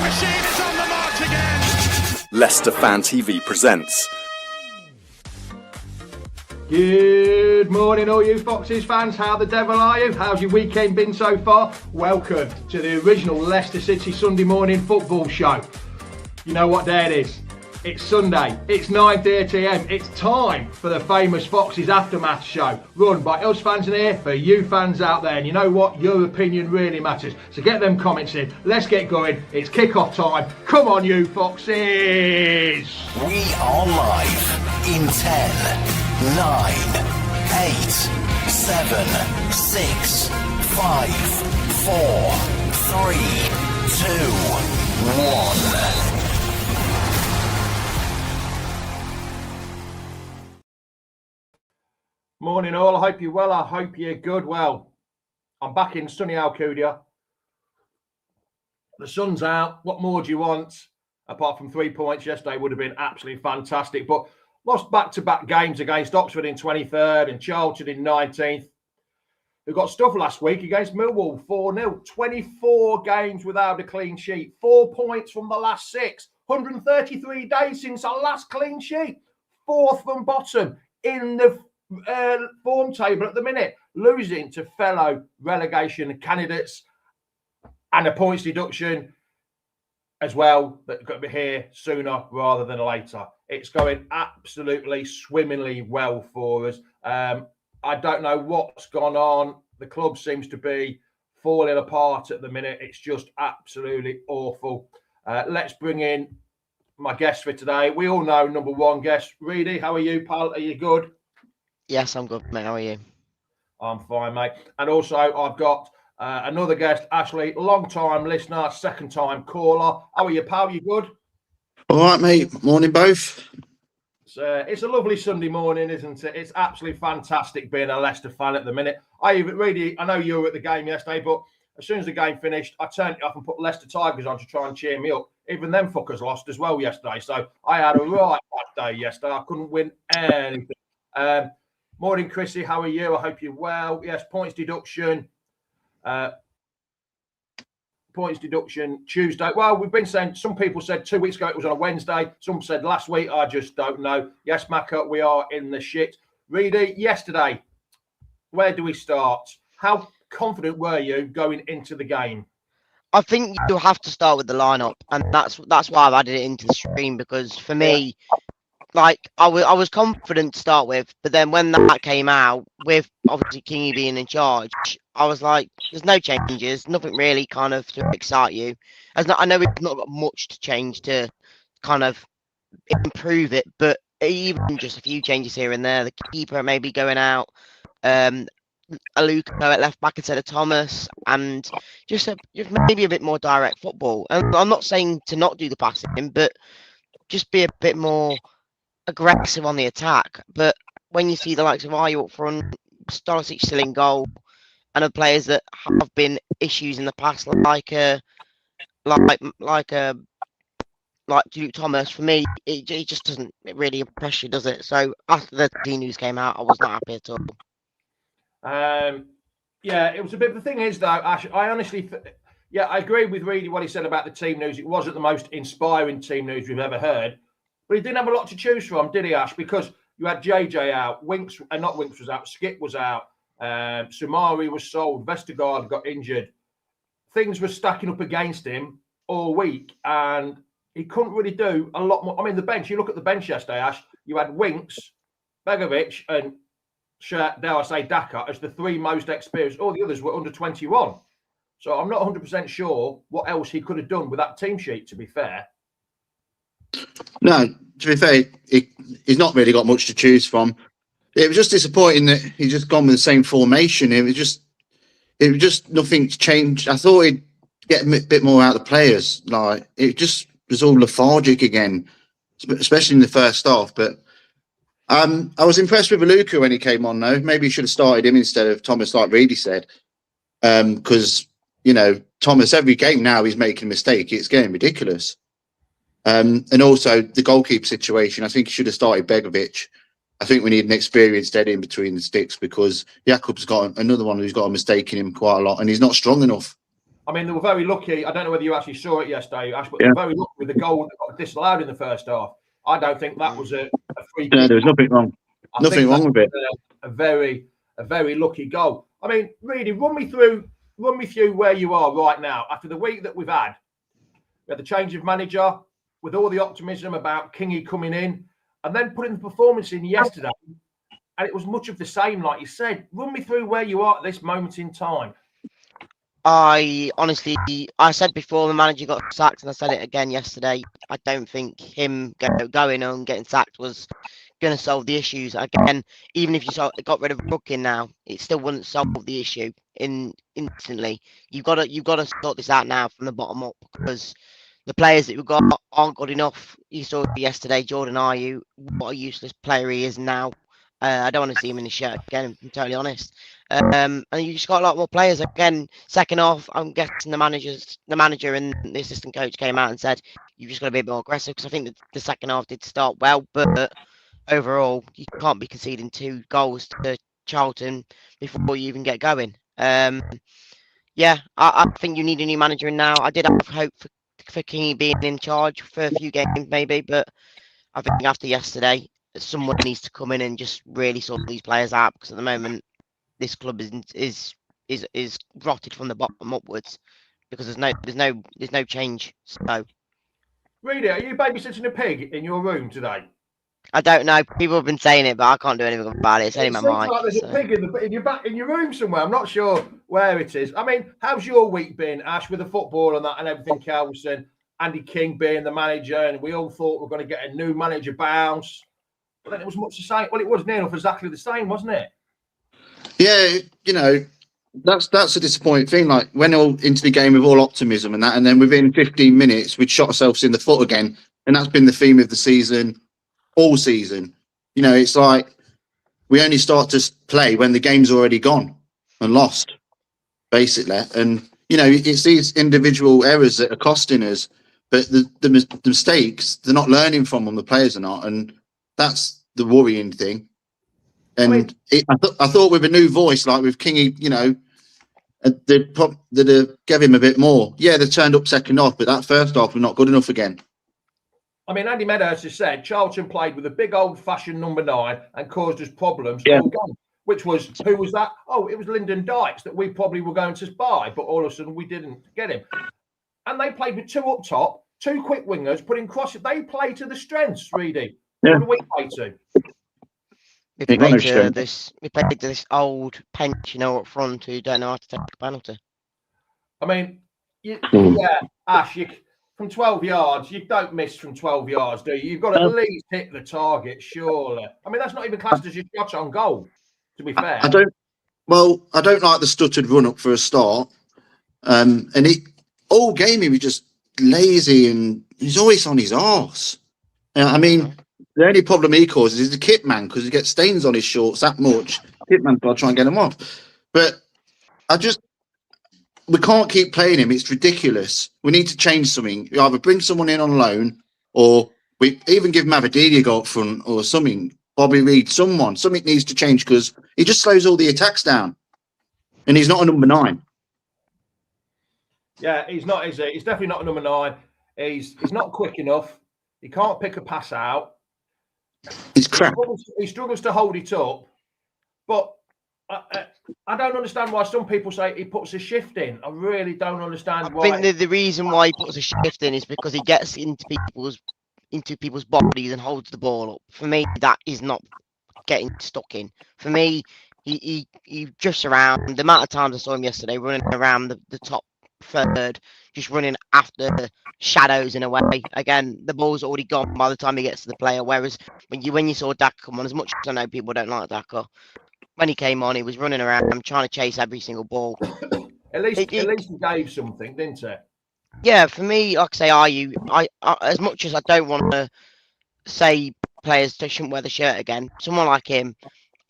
machine is on the march again. Leicester Fan TV presents. Good morning, all you Foxes fans. How the devil are you? How's your weekend been so far? Welcome to the original Leicester City Sunday morning football show. You know what day it is? It's Sunday. It's 9:30am. It's time for the famous Foxes Aftermath show, run by us fans in here for you fans out there. And you know what? Your opinion really matters. So get them comments in. Let's get going. It's kick-off time. Come on, you Foxes! We are live in 10, 9, 8, 7, 6, 5, 4, 3, 2, 1. Morning all, I hope you're well, I hope you're good. Well, I'm back in sunny Alcudia. The sun's out, what more do you want? Apart from 3 points yesterday would have been absolutely fantastic. But lost back-to-back games against Oxford in 23rd and Charlton in 19th. We got stuff last week against Millwall, 4-0. 24 games without a clean sheet. 4 points from the last 6. 133 days since our last clean sheet. 4th from bottom in the form table at the minute, losing to fellow relegation candidates, and a points deduction as well that got to be here sooner rather than later. It's going absolutely swimmingly well for us. I don't know what's gone on. The club seems to be falling apart at the minute. It's just absolutely awful. Let's bring in my guest for today. We all know number one guest. Reedy, how are you, pal? Are you good? Yes, I'm good, mate. How are you? I'm fine, mate. And also, I've got another guest, Ashley, long-time listener, second-time caller. How are you, pal? You good? All right, mate. Morning, both. It's a lovely Sunday morning, isn't it? It's absolutely fantastic being a Leicester fan at the minute. I know you were at the game yesterday, but as soon as the game finished, I turned it off and put Leicester Tigers on to try and cheer me up. Even them fuckers lost as well yesterday. So I had a right bad day yesterday. I couldn't win anything. Morning, Chrissy. How are you? I hope you're well. Yes, points deduction. Points deduction Tuesday. Well, we've been saying, some people said 2 weeks ago it was on a Wednesday. Some said last week. I just don't know. Yes, Macca, we are in the shit. Reedy, yesterday, where do we start? How confident were you going into the game? I think you have to start with the lineup, and that's why I've added it into the stream, because for me, like I was confident to start with, but then when that came out, with obviously Kingy being in charge, I was like, there's no changes, nothing really kind of to excite you. I know we've not got much to change to kind of improve it, but even just a few changes here and there, the keeper maybe going out, Aluko at left back instead of Thomas, and just maybe a bit more direct football. And I'm not saying to not do the passing, but just be a bit more aggressive on the attack. But when you see the likes of Ayu up front, Stolicic still in goal, and the players that have been issues in the past, like Duke Thomas, for me, it just doesn't really impress you, does it? So after the team news came out, I was not happy at all. Yeah, it was a bit. The thing is, though, Ash, I honestly, I agree with Reedy what he said about the team news. It wasn't the most inspiring team news we've ever heard. But he didn't have a lot to choose from, did he, Ash? Because you had JJ out, not Winks was out, Skip was out, Sumari was sold, Vestergaard got injured. Things were stacking up against him all week, and he couldn't really do a lot more. I mean, the bench, you look at the bench yesterday, Ash, you had Winks, Begovic, and dare I say Daka as the three most experienced. All the others were under 21. So I'm not 100% sure what else he could have done with that team sheet, to be fair. No, to be fair, he's not really got much to choose from. It was just disappointing that he's just gone with the same formation. It was just nothing's changed. I thought he'd get a bit more out of the players. Like, it just was all lethargic again, especially in the first half. But I was impressed with Aluko when he came on, though. Maybe he should have started him instead of Thomas, like Reedy said. Because, Thomas, every game now he's making a mistake. It's getting ridiculous. And also the goalkeeper situation. I think he should have started Begovic. I think we need an experienced head in between the sticks, because Jakub's got another one who's got a mistake in him quite a lot, and he's not strong enough. I mean, they were very lucky. I don't know whether you actually saw it yesterday, Ash, but Yeah. they were very lucky with the goal that got disallowed in the first half. I don't think that was a free No, kick. there was nothing wrong. I Nothing think wrong that with it. was a very lucky goal. I mean, really, run me through where you are right now after the week that we've had. We had the change of manager with all the optimism about Kingy coming in, and then putting the performance in yesterday, and it was much of the same, like you said. Run me through where you are at this moment in time. I said before the manager got sacked, and I said it again yesterday. I don't think him going and getting sacked was going to solve the issues. Again, even if you got rid of Brookin now, it still wouldn't solve the issue instantly. You've got to sort this out now from the bottom up, because the players that we've got aren't good enough. You saw yesterday, Jordan Ayew, what a useless player he is now. I don't want to see him in the shirt again, if I'm totally honest. And you just got a lot more players. Again, second half, I'm guessing the manager and the assistant coach came out and said, you've just got to be a bit more aggressive, because I think the second half did start well, but overall, you can't be conceding 2 goals to Charlton before you even get going. Yeah, I think you need a new manager in now. I did have hope for Kingy being in charge for a few games maybe, but I think after yesterday, someone needs to come in and just really sort these players out, because at the moment this club is rotted from the bottom upwards, because there's no change. So Reader, are you babysitting a pig in your room today? I don't know. People have been saying it, but I can't do anything about it. It's only It my seems mic. like there's a pig in your room somewhere. I'm not sure where it is. I mean, how's your week been, Ash, with the football and that and everything else, and Andy King being the manager, and we all thought we were going to get a new manager bounce, but then it was much the same. Well, it was near enough exactly the same, wasn't it? Yeah, that's a disappointing thing. Like, went all into the game with all optimism and that, and then within 15 minutes we'd shot ourselves in the foot again, and that's been the theme of the season, all season. It's like we only start to play when the game's already gone and lost, basically. And it's these individual errors that are costing us, but the mistakes, they're not learning from them. The players are not, and that's the worrying thing. And I thought with a new voice, like with Kingy, they'd give him a bit more. Yeah, they turned up second half, but that first half was not good enough again. I mean, Andy Meadows has said Charlton played with a big old-fashioned number 9 and caused us problems all game. Which was, who was that? Oh, it was Lyndon Dykes that we probably were going to buy, but all of a sudden we didn't get him. And they played with 2 up top, 2 quick wingers, putting crosses. They play to the strengths, Reedy. Yeah. What do we play to? We played to this old pensioner up front who don't know how to take a penalty. I mean, Ash, from 12 yards, you don't miss from 12 yards, do you? You've got to at least hit the target, surely. I mean, that's not even classed as your shot on goal, to be fair. I don't like the stuttered run up for a start. And all game he was just lazy and he's always on his arse. I mean, the only problem he causes is the kit man, because he gets stains on his shorts that much. Kit man's got to try and get them off. But we can't keep playing him. It's ridiculous. We need to change something. We either bring someone in on loan, or we even give Mavadini a go up front or something. Bobby Reed, something needs to change, because he just slows all the attacks down. And he's not a number 9. Yeah, he's not, is he? He's definitely not a number 9. He's not quick enough. He can't pick a pass out. It's crap. He struggles to hold it up. But I don't understand why some people say he puts a shift in. I really don't understand why. I think the reason why he puts a shift in is because he gets into people's bodies and holds the ball up. For me, that is not getting stuck in. For me, he drifts around. The amount of times I saw him yesterday running around the top third, just running after shadows in a way. Again, the ball's already gone by the time he gets to the player. Whereas when you saw Daka come on, as much as I know people don't like Daka, when he came on, he was running around trying to chase every single ball. At least he gave something, didn't he? Yeah, for me, like I say, I as much as I don't want to say players shouldn't wear the shirt again, someone like him,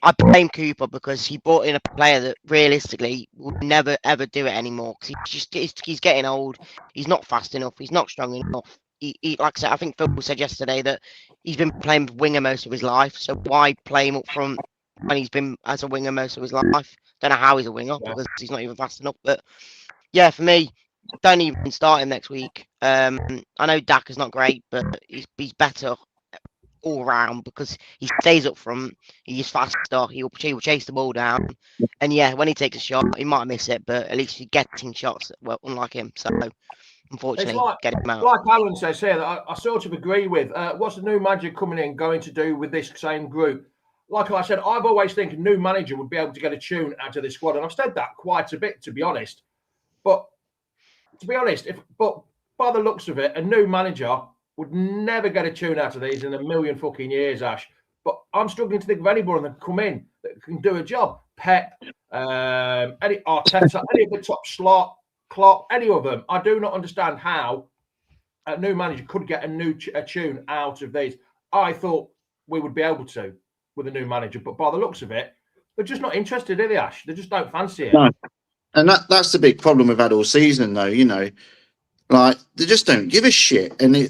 I blame Cooper, because he brought in a player that realistically would never ever do it anymore. Because he's getting old. He's not fast enough. He's not strong enough. He like I said, I think Phil said yesterday that he's been playing winger most of his life. So why play him up front when he's been as a winger most of his life? Don't know how he's a winger, because he's not even fast enough. But yeah, for me, don't even start him next week. I know Dak is not great, but he's better all round because he stays up front. He's faster. He will chase the ball down. And yeah, when he takes a shot, he might miss it, but at least he's getting shots. Well, unlike him. So It's unfortunately, like, get him out. like Alan says here, that I sort of agree with. What's the new manager coming in going to do with this same group? Like I said, I've always think a new manager would be able to get a tune out of this squad, and I've said that quite a bit, to be honest. But to be honest, but by the looks of it, a new manager would never get a tune out of these in a million fucking years, Ash. But I'm struggling to think of anyone that can come in that can do a job. Pep, any Arteta, any of the top slot, Klopp, any of them. I do not understand how a new manager could get a tune out of these. I thought we would be able to with a new manager, but by the looks of it, they're just not interested, are they, Ash? They just don't fancy it. No. And that's the big problem we've had all season, though. You know, like they just don't give a shit. And I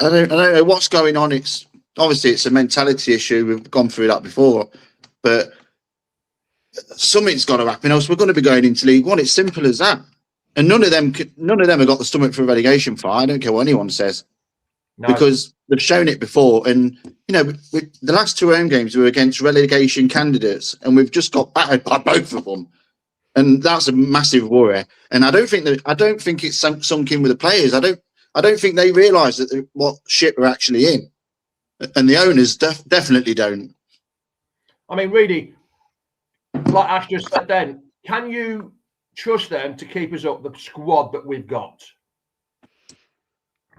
don't know what's going on. It's obviously it's a mentality issue. We've gone through that before, but something's got to happen. Else we're going to be going into League One. It's simple as that. And none of them have got the stomach for a relegation fight. I don't care what anyone says, because they've shown it before. And you know, the last two home games were against relegation candidates, and we've just got battered by both of them. And that's a massive worry. And I don't think it's sunk in with the players. I don't think they realise that what shit we're actually in, and the owners definitely don't. I mean, really, like Ash just said, then can you trust them to keep us up? The squad that we've got.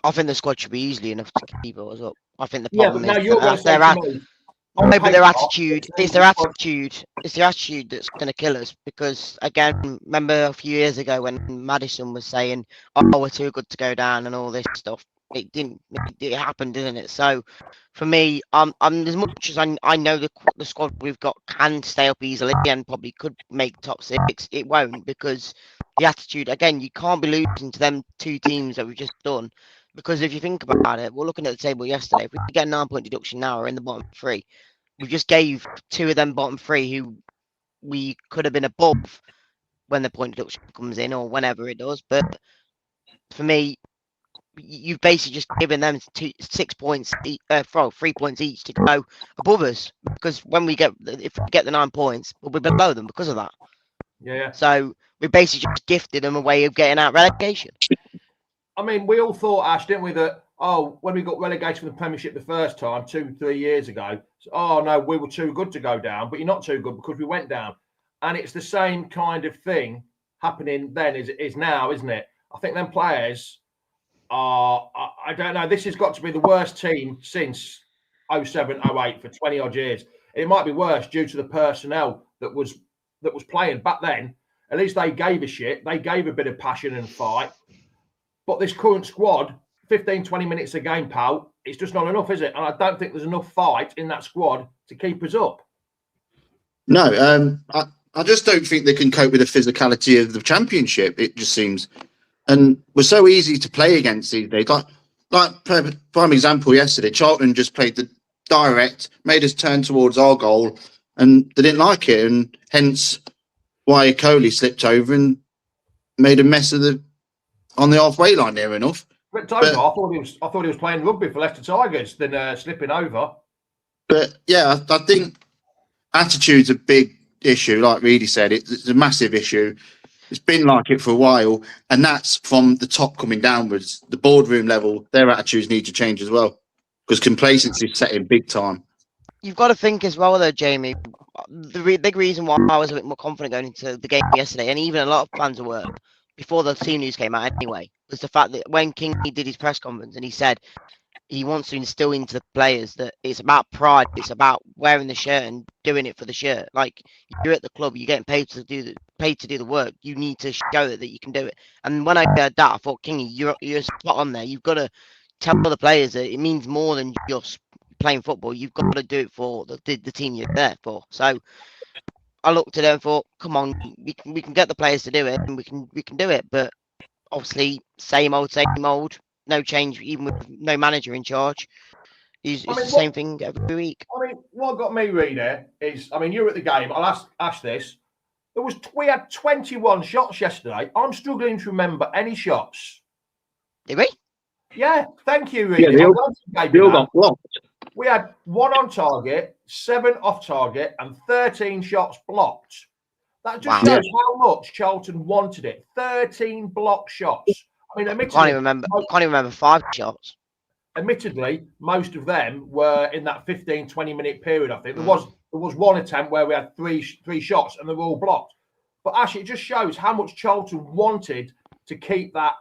I think the squad should be easily enough to keep us up. I think the problem now is you're going to say to me, but their attitude. It's their attitude. It's their attitude that's going to kill us. Because again, remember a few years ago when Maddison was saying, "Oh, we're too good to go down" and all this stuff. It didn't. It happened, didn't it? So, for me, I'm as much as I know the squad we've got can stay up easily and probably could make top six. It won't, because the attitude. Again, you can't be losing to them two teams that we've just done. Because if you think about it, we're looking at the table yesterday. If we get a 9-point deduction now, we're in the bottom three. We just gave two of them bottom three who we could have been above when the point deduction comes in or whenever it does. But for me, you've basically just given them 6 points, 3 points each to go above us. Because if we get the 9 points, we'll be below them because of that. Yeah. So we basically just gifted them a way of getting out relegation. I mean, we all thought, Ash, didn't we, that, when we got relegated from the Premiership the first time, 2-3 years ago, no, we were too good to go down, but you're not too good because we went down. And it's the same kind of thing happening then as it is now, isn't it? I think them players are, I don't know, this has got to be the worst team since 07-08 for 20-odd years. It might be worse due to the personnel that was playing back then. At least they gave a shit. They gave a bit of passion and fight. But this current squad, 15, 20 minutes a game, pal, it's just not enough, is it? And I don't think there's enough fight in that squad to keep us up. No, I just don't think they can cope with the physicality of the Championship, it just seems. And we're so easy to play against these days. Like prime example yesterday, Charlton just played the direct, made us turn towards our goal, and they didn't like it. And hence why Coley slipped over and made a mess of on the halfway line near enough. I thought he was playing rugby for Leicester Tigers, then slipping over. But yeah, I think attitude's a big issue. Like Reedy said, it's a massive issue. It's been like it for a while, and that's from the top coming downwards. The boardroom level, their attitudes need to change as well, because complacency is setting big time. You've got to think as well, though, Jamie. The big reason why I was a bit more confident going into the game yesterday, and even a lot of fans were, before the team news came out anyway, was the fact that when King did his press conference and he said he wants to instill into the players that it's about pride, it's about wearing the shirt and doing it for the shirt. Like, you're at the club, you're getting paid to do the work. You need to show that you can do it. And when I heard that, I thought, Kingy, you're spot on there. You've got to tell the players that it means more than just playing football. You've got to do it for the team you're there for. So I looked at it and thought, come on, we can get the players to do it, and we can do it. But obviously, same old, no change, even with no manager in charge. It's the same thing every week. I mean, what got me, Reader, is, you're at the game. I'll ask Ash this. We had 21 shots yesterday. I'm struggling to remember any shots. Did we? Yeah, thank you, Yeah, Reedy. they all got blocked. We had 1 on target, 7 off target, and 13 shots blocked. That just shows how much Charlton wanted it. 13 blocked shots. I mean, Can't even remember 5 shots. Admittedly, most of them were in that 15, 20-minute period, I think. There was one attempt where we had three shots and they were all blocked. But actually, it just shows how much Charlton wanted to keep that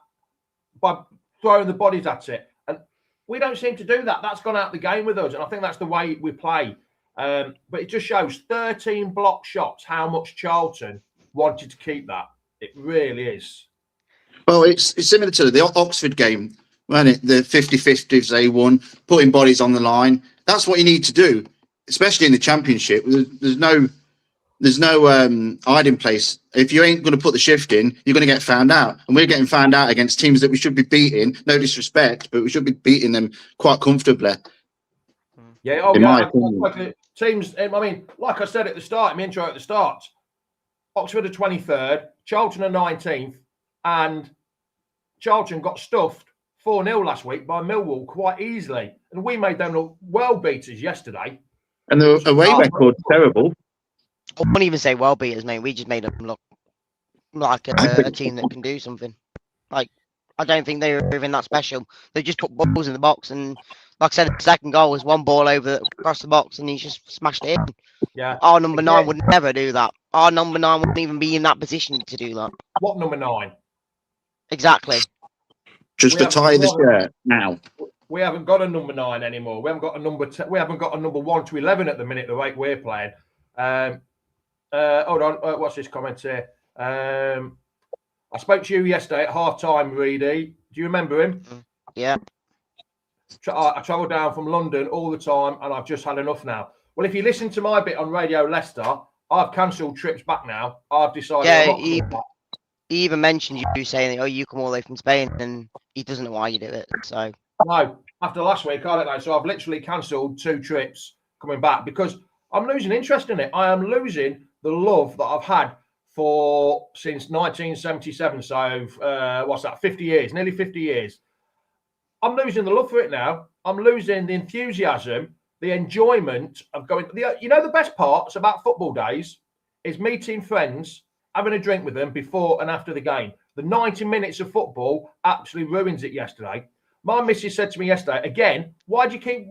by throwing the bodies at it. And we don't seem to do that. That's gone out the game with us. And I think that's the way we play. But it just shows 13 block shots, how much Charlton wanted to keep that. It really is. Well, it's similar to the Oxford game, wasn't it? The 50-50s they won, putting bodies on the line. That's what you need to do, especially in the Championship. There's no hiding place. If you ain't going to put the shift in, you're going to get found out. And we're getting found out against teams that we should be beating. No disrespect, but we should be beating them quite comfortably. Yeah, in my opinion. Teams, I mean, like I said at the start, in the intro at the start, Oxford are 23rd, Charlton are 19th, and Charlton got stuffed 4-0 last week by Millwall quite easily. And we made them look well beaters yesterday. And the away record's terrible. I wouldn't even say well beaters, mate. We just made them look like a team that can do something. Like, I don't think they were even that special. They just put balls in the box, and like I said, the second goal was one ball across the box, and he just smashed it in. Yeah. Our number 9 would never do that. Our number 9 wouldn't even be in that position to do that. What number 9? Exactly. Just to tie the shirt now. We haven't got a number 9 anymore. We haven't got a number 10, we haven't got a number 1 to 11 at the minute, the way we're playing. Hold on, what's this comment here? I spoke to you yesterday at half-time, Reedy. Do you remember him? Yeah. I travel down from London all the time, and I've just had enough now. Well, if you listen to my bit on Radio Leicester, I've cancelled trips back now. I've decided. Yeah, he even mentioned you saying, "Oh, you come all the way from Spain," and he doesn't know why you do it. So no, after last week, I don't know. So I've literally cancelled 2 trips coming back because I'm losing interest in it. I am losing the love that I've had since 1977. So what's that? 50 years, nearly 50 years. I'm losing the love for it now. I'm losing the enthusiasm, the enjoyment of going. The best parts about football days is meeting friends, having a drink with them before and after the game. The 90 minutes of football absolutely ruins it yesterday. My missus said to me yesterday, again, why do you keep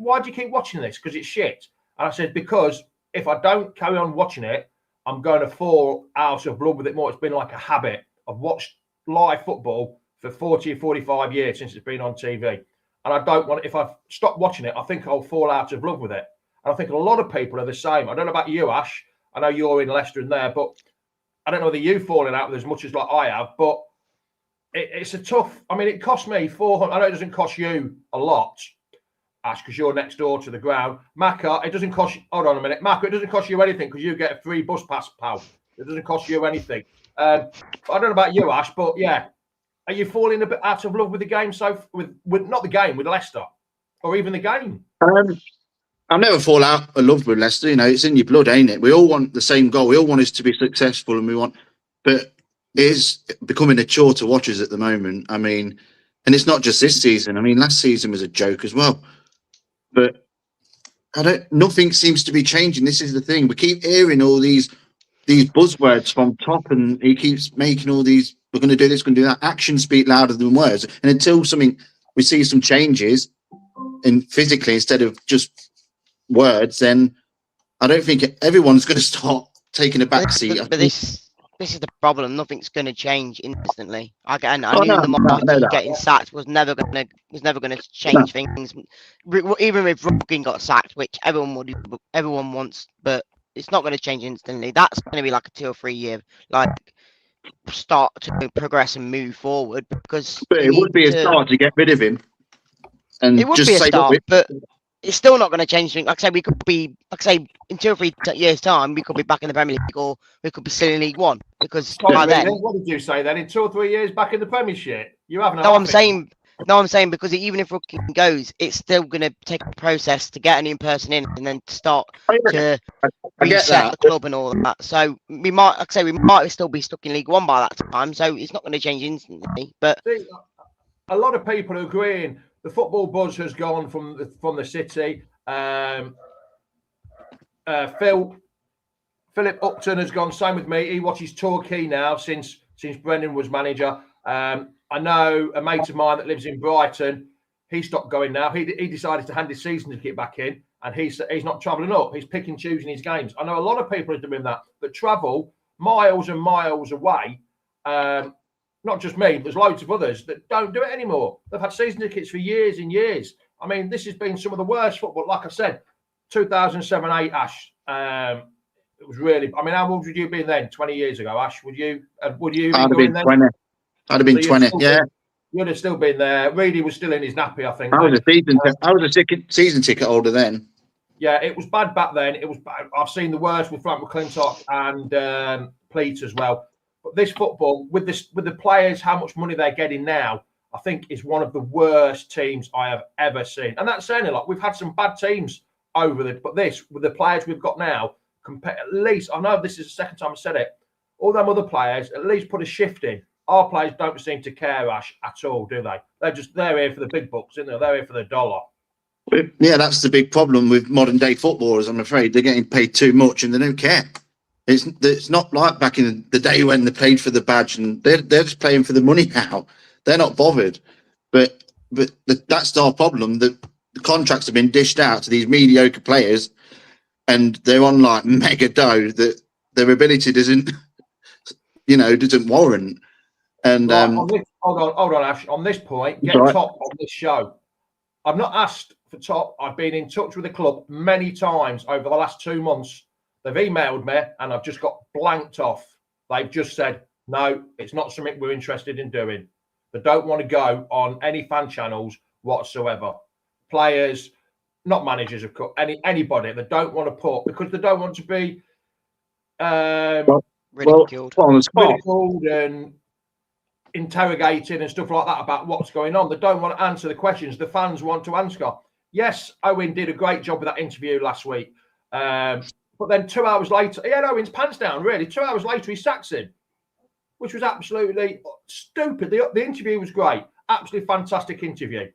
watching this? Because it's shit. And I said, because if I don't carry on watching it, I'm going to fall out of love with it more. It's been like a habit. I've watched live football for 40 or 45 years since it's been on TV. And I don't want, if I stop watching it, I think I'll fall out of love with it. And I think a lot of people are the same. I don't know about you, Ash. I know you're in Leicester and there, but I don't know whether you've fallen out with as much as like I have, but it's a tough, I mean, it cost me 400. I know it doesn't cost you a lot, Ash, because you're next door to the ground. Macca, it doesn't cost you, hold on a minute. Macca, it doesn't cost you anything because you get a free bus pass, pal. It doesn't cost you anything. I don't know about you, Ash, but yeah. Are you falling a bit out of love with the game? With not the game, with Leicester, or even the game? I'll never fall out of love with Leicester. You know, it's in your blood, ain't it? We all want the same goal. We all want us to be successful, and but it is becoming a chore to watch us at the moment. I mean, and it's not just this season. I mean, last season was a joke as well. But nothing seems to be changing. This is the thing. We keep hearing all these buzzwords from top, and he keeps making all these. We're going to do this, going to do that. Actions speak louder than words. And until we see some changes in physically instead of just words, then I don't think everyone's going to start taking a back seat. But this is the problem. Nothing's going to change instantly. I knew the Martin getting sacked was never going to change things. Even if Ruggin got sacked, which everyone wants, but it's not going to change instantly. That's going to be like a 2 or 3 year start to progress and move forward, because but it would be a start to get rid of him, and it would be a start, but it's still not going to change things. Like I say, we could be, in 2 or 3 years' time, we could be back in the Premier League, or we could be still in League One, because by then. What did you say then? In 2 or 3 years back in the Premiership, you haven't. No, I'm saying No, I'm saying because even if Rookie goes, it's still going to take a process to get a new person in and then start to I get reset that. the club and all that. So we might, like I say, we might still be stuck in League One by that time. So it's not going to change instantly. But See, a lot of people are agreeing the football buzz has gone from the city. Philip Upton has gone. Same with me. He watches Torquay now since Brendan was manager. I know a mate of mine that lives in Brighton. He stopped going now. He decided to hand his season ticket back in, and he's not travelling up. He's picking and choosing his games. I know a lot of people are doing that travel miles and miles away. Not just me, there's loads of others that don't do it anymore. They've had season tickets for years and years. I mean, this has been some of the worst football. Like I said, 2007-8, Ash. It was really. I mean, how old would you have been then? 20 years ago, Ash. Would you? I'd have been 20. I'd have been 20. Yeah. You'd have still been there. Reedy was still in his nappy, I think. I was a season ticket holder then. Yeah, it was bad back then. It was bad. I've seen the worst with Frank McClintock and Pleat as well. But this football, with the players, how much money they're getting now, I think is one of the worst teams I have ever seen. And that's saying a lot. We've had some bad teams but this, with the players we've got now, at least, I know this is the second time I've said it, all them other players at least put a shift in. Our players don't seem to care, Ash, at all, do they? They're here for the big bucks, isn't they? They're here for the dollar. Yeah, that's the big problem with modern day footballers. I'm afraid they're getting paid too much and they don't care. It's not like back in the day when they paid for the badge, and they're just playing for the money now. They're not bothered. But that's our problem. The contracts have been dished out to these mediocre players, and they're on like mega dough that their ability doesn't warrant. And right, hold on, Ash. On this point, get top on this show. I've not asked for top. I've been in touch with the club many times over the last 2 months. They've emailed me, and I've just got blanked off. They've just said, no, it's not something we're interested in doing. They don't want to go on any fan channels whatsoever. Players, not managers, of course, anybody. They don't want to put, because they don't want to be ridiculed and interrogated and stuff like that about what's going on. They don't want to answer the questions the fans want to answer. Yes, Owen did a great job with that interview last week. But then 2 hours later, he had Owen's pants down, really. 2 hours later, he sacks him, which was absolutely stupid. The interview was great. Absolutely fantastic interview.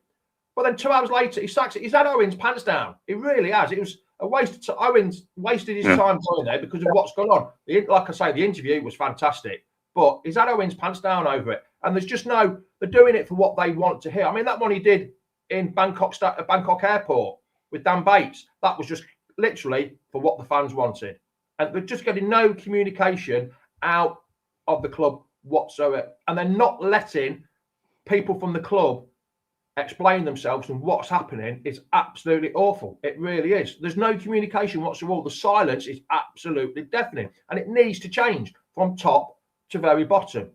But then 2 hours later, he sacks it. He's had Owen's pants down. He really has. It was a waste of time. Owen's wasted his time going there because of what's gone on. Like I say, the interview was fantastic. But he's had Owen's pants down over it. And there's just they're doing it for what they want to hear. I mean, that one he did in Bangkok Airport with Dan Bates, that was just literally for what the fans wanted. And they're just getting no communication out of the club whatsoever. And they're not letting people from the club explain themselves, and what's happening is absolutely awful. It really is. There's no communication whatsoever. The silence is absolutely deafening. And it needs to change from top to very bottom.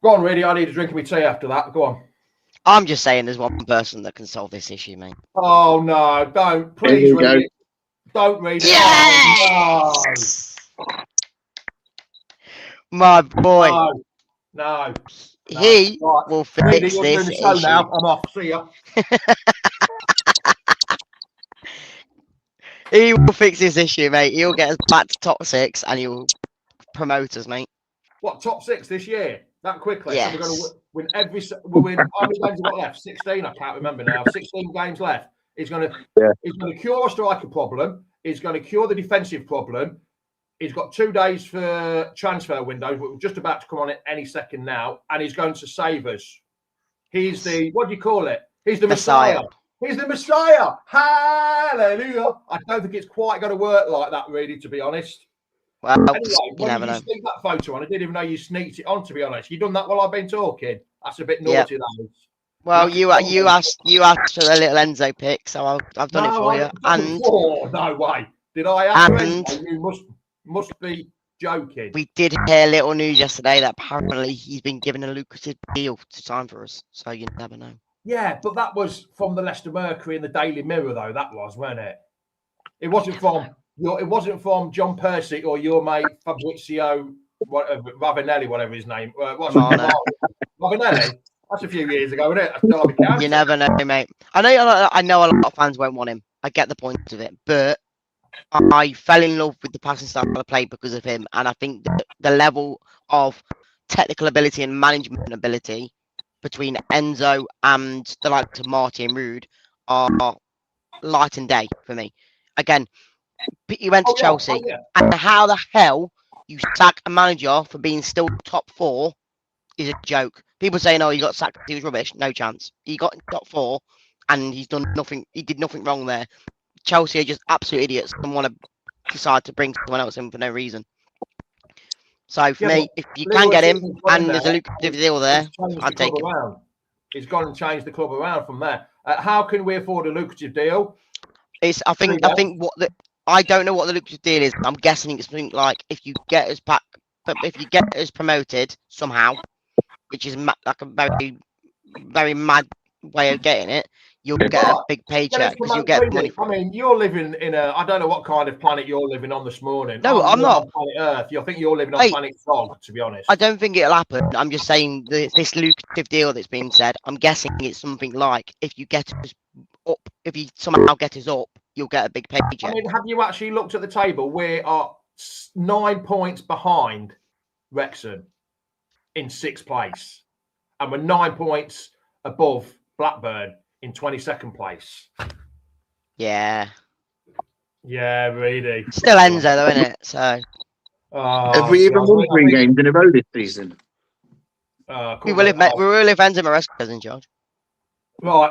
Go on, really. I need a drink of my tea after that. Go on. I'm just saying there's one person that can solve this issue, mate. Oh, no. Don't. Please read it. Don't read it. Yes! Oh, no. My boy. No. He will fix this issue. Now. I'm off. See ya. He will fix this issue, mate. He'll get us back to top 6 and he'll promote us, mate. What, top 6 this year? That quickly? Yes. So we're going to win we'll win. How many games have we got left? 16? I can't remember now. 16 games left. He's going to cure our striker problem. He's going to cure the defensive problem. He's got 2 days for transfer windows, but we're just about to come on it any second now. And he's going to save us. He's the, what do you call it? He's the Messiah. He's the Messiah. Hallelujah. I don't think it's quite going to work like that, really, to be honest. Well, anyway, when you sneak that photo on, I didn't even know you sneaked it on, to be honest. You done that while I've been talking? That's a bit naughty, that is. Well, you asked for the little Enzo pic, so I've done it for you. And no way. Did I ask for Enzo? You must be joking. We did hear little news yesterday that apparently he's been given a lucrative deal to sign for us, so you never know. Yeah, but that was from the Leicester Mercury and the Daily Mirror, though. That was, wasn't it? It wasn't from John Percy or your mate Fabrizio Ravanelli, whatever his name. Ravanelli. That's a few years ago, isn't it? That's Derby County. You never know, mate. I know a lot of fans won't want him. I get the point of it, but I fell in love with the passing style of play because of him, and I think that the level of technical ability and management ability between Enzo and the likes of Marty and Rude are light and day for me. Again, he went to Chelsea, and how the hell you sack a manager for being still top 4 is a joke. People saying, "Oh, he got sacked. He was rubbish." No chance. He got top 4, and he's done nothing. He did nothing wrong there. Chelsea are just absolute idiots and want to decide to bring someone else in for no reason. So for me, if you can get him and there's a lucrative deal there, I'd take him. He's gone and changed the club around from there. How can we afford a lucrative deal? I think I don't know what the lucrative deal is. I'm guessing it's something like if you get us promoted somehow, which is like a very, very mad way of getting it, you'll get a big paycheck because you'll get money. I mean, you're living in I don't know what kind of planet you're living on this morning. No, I'm not. On planet Earth. I think you're living on planet Frog, to be honest. I don't think it'll happen. I'm just saying this lucrative deal that's been said. I'm guessing it's something like if you get us up, if you somehow get us up, you'll get a big paycheck. I mean, have you actually looked at the table? We are 9 points behind Wrexham in 6th place, and we're 9 points above Blackburn in 22nd place. Yeah. Yeah, really. Still Enzo though, isn't it? So. Have we even won 3 games in a row this season? We will if Enzo Maresca's in charge. Right,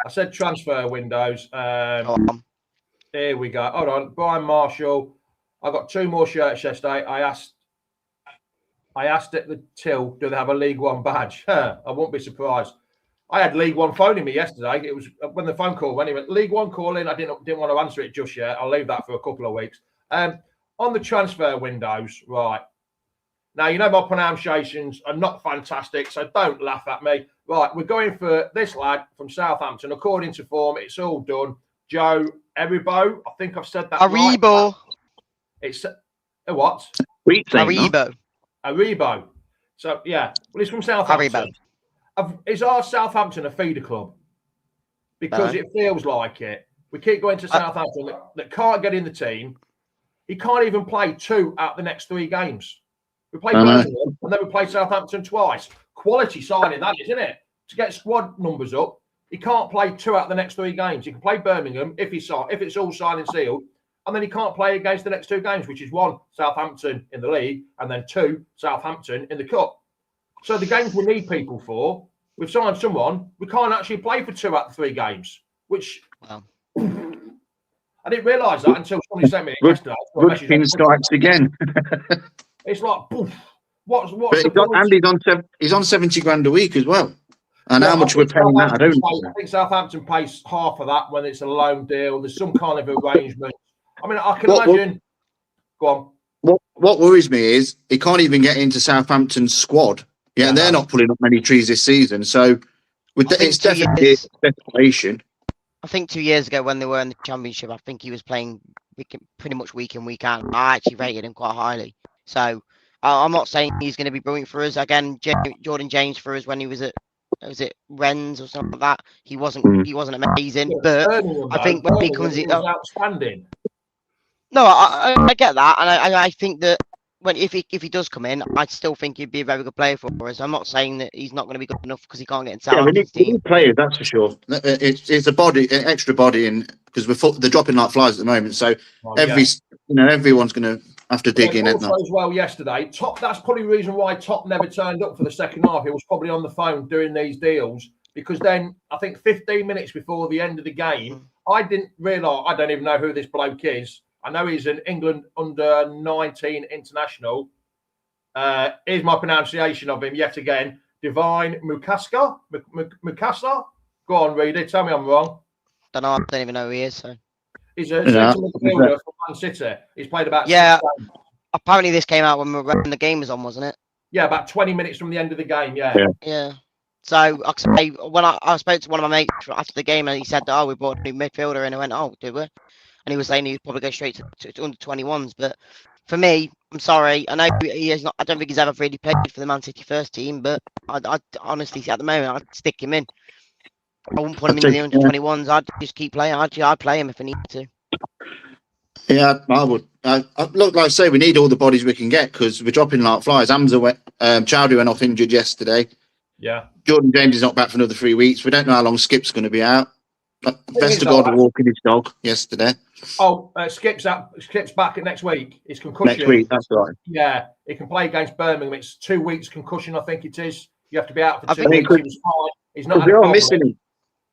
I said transfer windows. Here we go. Hold on, Brian Marshall. I got 2 more shirts yesterday. I asked at the till, do they have a League One badge? I won't be surprised. I had League One phoning me yesterday. It was when the phone call went. He went, League One calling. I didn't want to answer it just yet. I'll leave that for a couple of weeks. On the transfer windows, right. Now, you know my pronunciations are not fantastic, so don't laugh at me. Right, we're going for this lad from Southampton. According to form, it's all done. Joe Aribo. I think I've said that Aribo. Right. It's a what? Aribo. So, yeah. Well, he's from Southampton. Is our Southampton a feeder club? Because it feels like it. We keep going to Southampton that can't get in the team. He can't even play 2 out the next 3 games. We play Birmingham and then we play Southampton twice. Quality signing, that is, isn't it? To get squad numbers up, he can't play 2 out the next 3 games. He can play Birmingham if it's all signed and sealed, and then he can't play against the next 2 games, which is 1 Southampton in the league and then 2 Southampton in the cup. So the games we need people for, we've signed someone, we can't actually play for 2 out of 3 games, which I didn't realise that until somebody sent me it yesterday. Rudkin strikes again. It's like, poof. What's he's on 70 grand a week as well. And how much we're paying that, I don't know. I think Southampton pays half of that when it's a loan deal. There's some kind of arrangement. I mean, I can imagine. Go on. What worries me is he can't even get into Southampton's squad. Yeah, and they're not pulling up many trees this season. So it's definitely desperation. I think 2 years ago when they were in the Championship, I think he was playing pretty much week in, week out. I actually rated him quite highly. So I'm not saying he's going to be brilliant for us. Again, Jordan James for us when he was at Rennes or something like that. He wasn't amazing, but I think when he comes in, outstanding. No, I get that, and I think that if he does come in, I still think he'd be a very good player for us. I'm not saying that he's not going to be good enough because he can't get into we need players, that's for sure. It's a body, an extra body, and because they're dropping like flies at the moment. So everyone's going to have to dig in. As well yesterday, that's probably the reason why Top never turned up for the second half. He was probably on the phone doing these deals because then I think 15 minutes before the end of the game, I didn't realise. I don't even know who this bloke is. I know he's an England under-19 international. Here's my pronunciation of him yet again. Divine Mukasa. Go on, read it. Tell me I'm wrong. I don't even know who he is. So he's a central midfielder from Man City. He's played about 6 games. Apparently this came out when the game was on, wasn't it? Yeah, about 20 minutes from the end of the game. Yeah. So when I spoke to one of my mates after the game, and he said, "Oh, we bought a new midfielder," and I went, "Oh, did we?" And he was saying he'd probably go straight to under 21s. But for me, I'm sorry. I know he is not. I don't think he's ever really played for the Man City first team, but I honestly, at the moment, I'd stick him in. I wouldn't put him in the under 21s. I'd just keep playing. I'd play him if I need to. Yeah, I would. Look, like I say, we need all the bodies we can get because we're dropping like flies. Chowdhury went off injured yesterday. Yeah. Jordan James is not back for another 3 weeks. We don't know how long Skip's going to be out. Vestergaard was walking his dog yesterday. Oh, Skip's back next week. It's concussion. Next week, that's right. Yeah, he can play against Birmingham. It's 2 weeks concussion, I think it is. You have to be out for 2 think weeks. He was fine. He's not. We are missing him.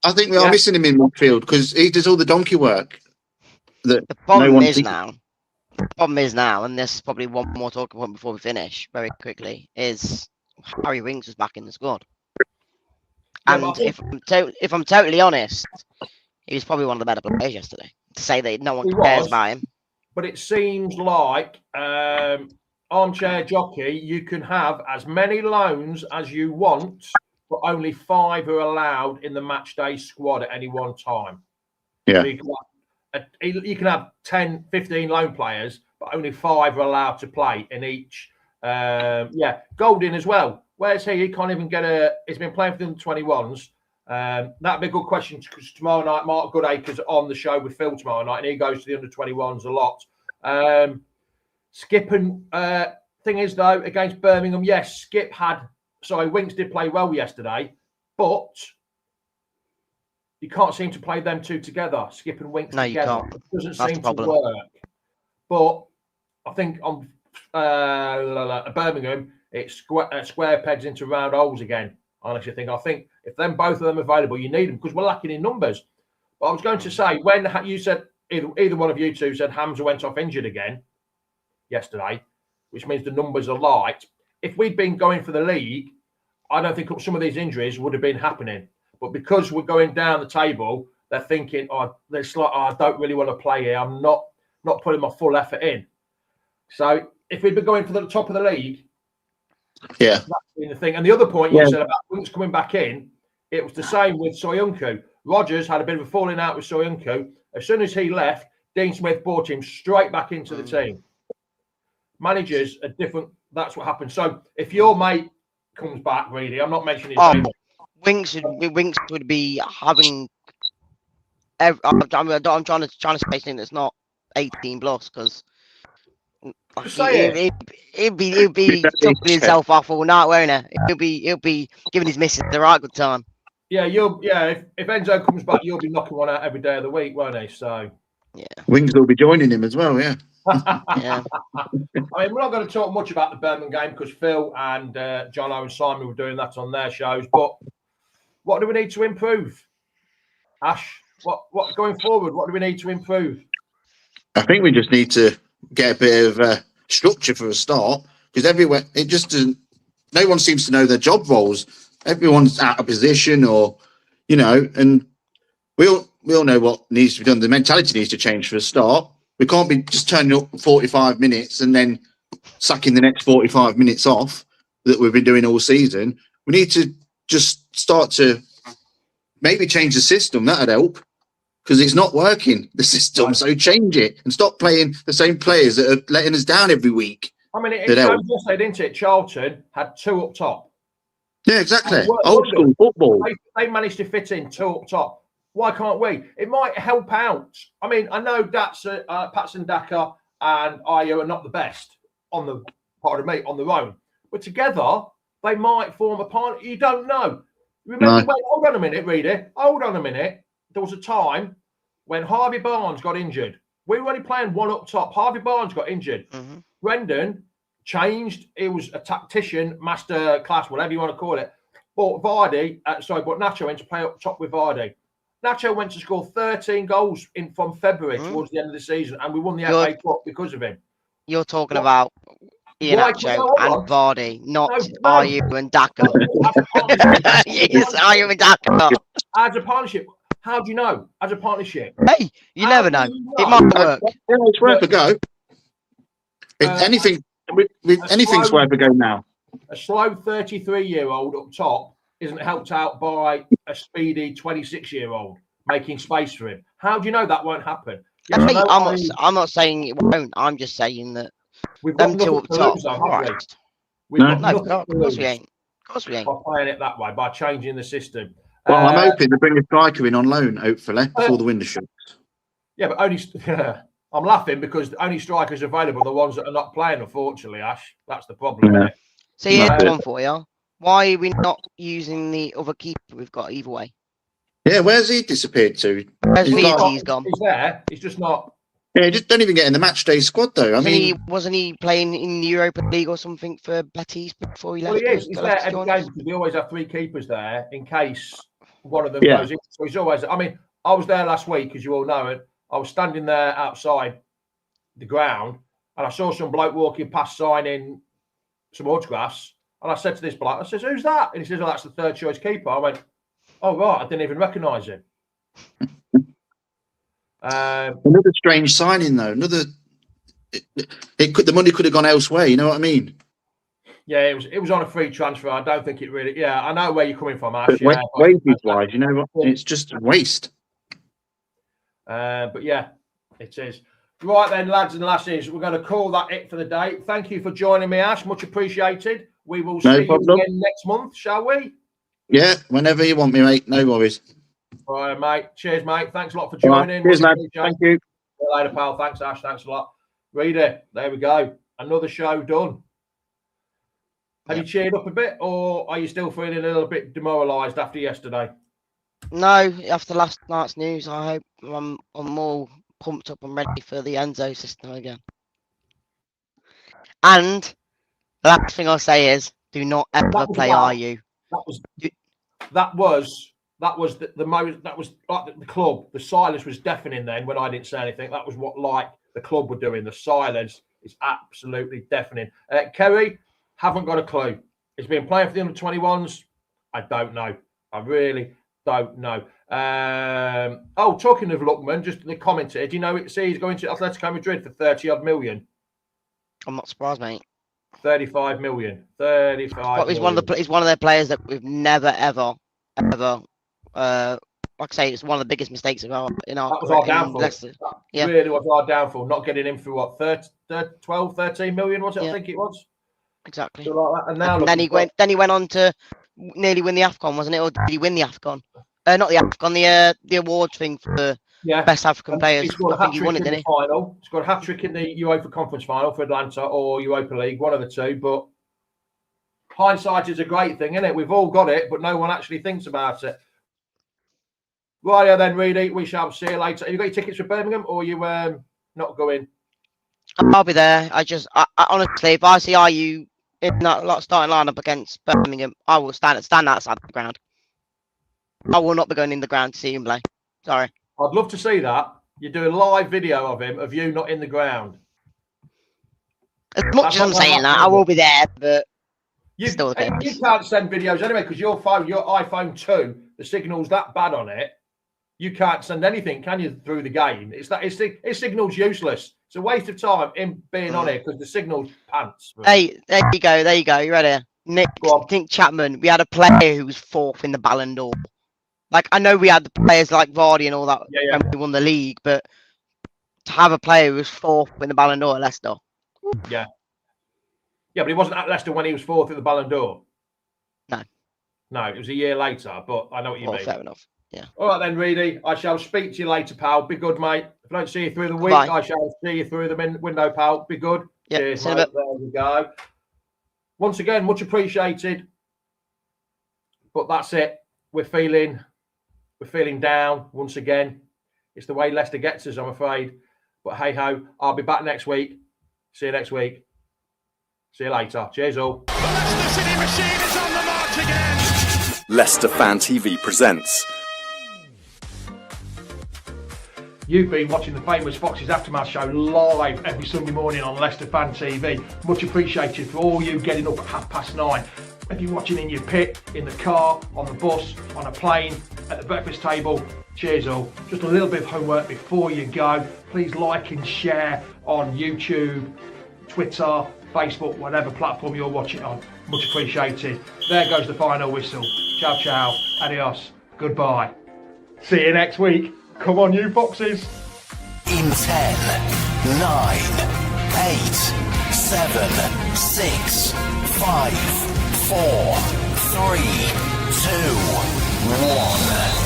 I think we are missing him in midfield because he does all the donkey work. The problem is now, and this is probably one more talking point before we finish very quickly, is Harry Winks was back in the squad. And if I'm totally honest, he was probably one of the better players yesterday. To say that no one cares about him. But it seems like armchair jockey, you can have as many loans as you want, but only 5 are allowed in the match day squad at any one time. Yeah. So you can have 10, 15 loan players, but only 5 are allowed to play in each. Golding as well. Where's he? He can't even get he's been playing for the 21s. That'd be a good question because tomorrow night, Mark Goodacre's on the show with Phil tomorrow night, and he goes to the under 21s a lot. Skip and thing is though, against Birmingham, yes, Winks did play well yesterday, but you can't seem to play them two together, Skip and Winks together. You can't. It doesn't That's seem to work. But I think on Birmingham, it's square pegs into round holes again. Honestly, I think if both of them available, you need them because we're lacking in numbers. But I was going to say, when you said either one of you two said Hamza went off injured again yesterday, which means the numbers are light. If we'd been going for the league, I don't think some of these injuries would have been happening. But because we're going down the table, they're thinking, I don't really want to play here. I'm not putting my full effort in. So if we'd been going for the top of the league, that's been the thing. And the other point you said about Winks coming back in, it was the same with Soyuncu. Rodgers had a bit of a falling out with Soyuncu. As soon as he left, Dean Smith brought him straight back into the team. Managers are different. That's what happens. So if your mate comes back, really, I'm not mentioning his name. Winks would be having. I'm trying to say something that's not 18 plus because he'd be tucking himself off all night, won't he? He'll be giving his missus the right good time. Yeah, if Enzo comes back, you'll be knocking one out every day of the week, won't he? So Wings will be joining him as well. Yeah. Yeah. I mean, we're not going to talk much about the Birmingham game because Phil and John and Simon were doing that on their shows. But what do we need to improve, Ash? What going forward? What do we need to improve? I think we just need to get a bit of structure for a start because everywhere it just doesn't. No one seems to know their job roles. Everyone's out of position, and we all know what needs to be done. The mentality needs to change for a start. We can't be just turning up 45 minutes and then sacking the next 45 minutes off that we've been doing all season. We need to just start to maybe change the system. That'd help because it's not working, the system. So change it and stop playing the same players that are letting us down every week. I mean, it just said, didn't it? Charlton had 2 up top. Yeah, exactly. Old school football. They managed to fit in 2 up top. Why can't we? It might help out. I mean, I know Patson Daka and Ayo are not the best on the own, but together they might form a part. You don't know. Remember? Hold on a minute, Reader. Hold on a minute. There was a time when Harvey Barnes got injured. We were only playing 1 up top. Harvey Barnes got injured. Mm-hmm. Brendan changed. He was a tactician, master class, whatever you want to call it. But Nacho went to play up top with Vardy. Nacho went to score 13 goals from February towards the end of the season, and we won the FA Cup because of him. You're talking about Nacho and Vardy, not Ayew and Daka. Yes, Ayew and Daka. As a partnership, how do you know? As a partnership, hey, you never know. It might work. It's worth a go. Anything's worth a go now. A slow 33-year-old up top isn't helped out by a speedy 26-year-old making space for him. How do you know that won't happen? I'm not saying it won't. I'm just saying that We've got them two nothing up to top. lose, though, have we? Christ. We've got No, nothing of to course we lose ain't. Of course we ain't. by playing it that way, by changing the system. Well, I'm hoping to bring a striker in on loan, hopefully, before the window shuts. Yeah, but only I'm laughing because the only strikers available are the ones that are not playing, unfortunately, Ash. That's the problem, Yeah. isn't it? So here's Uh, one for you. Why are we not using the other keeper we've got either way? Yeah, where's he disappeared to? Where's He's like- VT's gone? He's there. He's just not. Yeah, just don't even get in the match day squad, though. I mean, Wasn't he playing in the Europa League or something for Betis before he Well, left? he is. He's to there Leicester every join game us? because we always have 3 keepers there in case one of them Yeah. goes in. So he's always. I mean, I was there last week, as you all know, and I was standing there outside the ground, and I saw some bloke walking past signing some autographs, and I said to this bloke, I says, "Who's that?" And he says, "Oh, that's the third choice keeper." I went, "Oh right, I didn't even recognise him." another strange signing, though. The money could have gone elsewhere. You know what I mean? Yeah, it was on a free transfer. I don't think it really. Yeah, I know where you're coming from, Ash. But Yeah, wages wise, you know what? It's just a waste. but yeah, it is. Right then, lads and lasses, we're going to call that it for the day. Thank you for joining me, Ash. Much appreciated. We will No see problem. you again next month, shall we? Yeah, whenever you want me, mate. No worries. All right, mate. Cheers, mate. Thanks a lot for All right. joining. Cheers, Much man. appreciated. Thank you. See you later, pal. Thanks, Ash. Thanks a lot. Reader, there we go. Another show done. Have you cheered up a bit, or are you still feeling a little bit demoralised after yesterday? No, after last night's news, I hope I'm all pumped up and ready for the Enzo system again. And the last thing I'll say is, do not ever play RU. That was the most. That was like the club. The silence was deafening then when I didn't say anything. That was what like the club were doing. The silence is absolutely deafening. Kerry, haven't got a clue. He's been playing for the under-21s. I don't know. I really don't know. Talking of Lookman, just the commenter. Do you know? See, he's going to Atletico Madrid for 30-odd million. I'm not surprised, mate. 35 million. 35. But he's one of their players that we've never ever. Like I say, it's one of the biggest mistakes in our That was our downfall. Leicester. That really was our downfall. Not getting him for what 12, 13 million was it? Yeah. I think it was. Exactly. Like that. And now then he went on to nearly win the AFCON, wasn't it? Or did he win the AFCON? Not the AFCON, the award thing for best African players. I think he won it, didn't he? Final. He's got a hat-trick in the UEFA Conference Final for Atlanta or Europa League, one of the two. But hindsight is a great thing, isn't it? We've all got it, but no one actually thinks about it. Right, then, Reedy, we shall see you later. Have you got your tickets for Birmingham, or are you not going? I'll be there. I honestly, if I see RU in that starting lineup against Birmingham, I will stand outside the ground. I will not be going in the ground to see him play. Sorry. I'd love to see that. You do a live video of him, of you not in the ground. As much as I'm saying that, I will be there, but still the case. You can't send videos anyway because your iPhone 2, the signal's that bad on it. You can't send anything, can you, through the game? His signal's useless. It's a waste of time him being on it because the signal's pants. Hey, there you go. You ready? Nick Chapman, we had a player who was 4th in the Ballon d'Or. Like, I know we had the players like Vardy and all that when we won the league, but to have a player who was 4th in the Ballon d'Or at Leicester. Yeah. Yeah, but he wasn't at Leicester when he was 4th at the Ballon d'Or. No, it was a year later, but I know what you mean. Fair enough. Yeah. All right then, Reedy. I shall speak to you later, pal. Be good, mate. If I don't see you through the week, I shall see you through the window, pal. Be good. Yeah. Cheers, mate. There we go. Once again, much appreciated. But that's it. We're feeling down once again. It's the way Leicester gets us, I'm afraid. But hey ho, I'll be back next week. See you next week. See you later. Cheers all. The Leicester City machine is on the march again. Leicester Fan TV presents. You've been watching the famous Foxes Aftermath show live every Sunday morning on Leicester Fan TV. Much appreciated for all you getting up at 9:30. If you're watching in your pit, in the car, on the bus, on a plane, at the breakfast table, cheers all. Just a little bit of homework before you go. Please like and share on YouTube, Twitter, Facebook, whatever platform you're watching on. Much appreciated. There goes the final whistle. Ciao, ciao. Adios. Goodbye. See you next week. Come on, you Foxes. In 10, 9, 8, 7, 6, 5, 4, 3, 2, 1.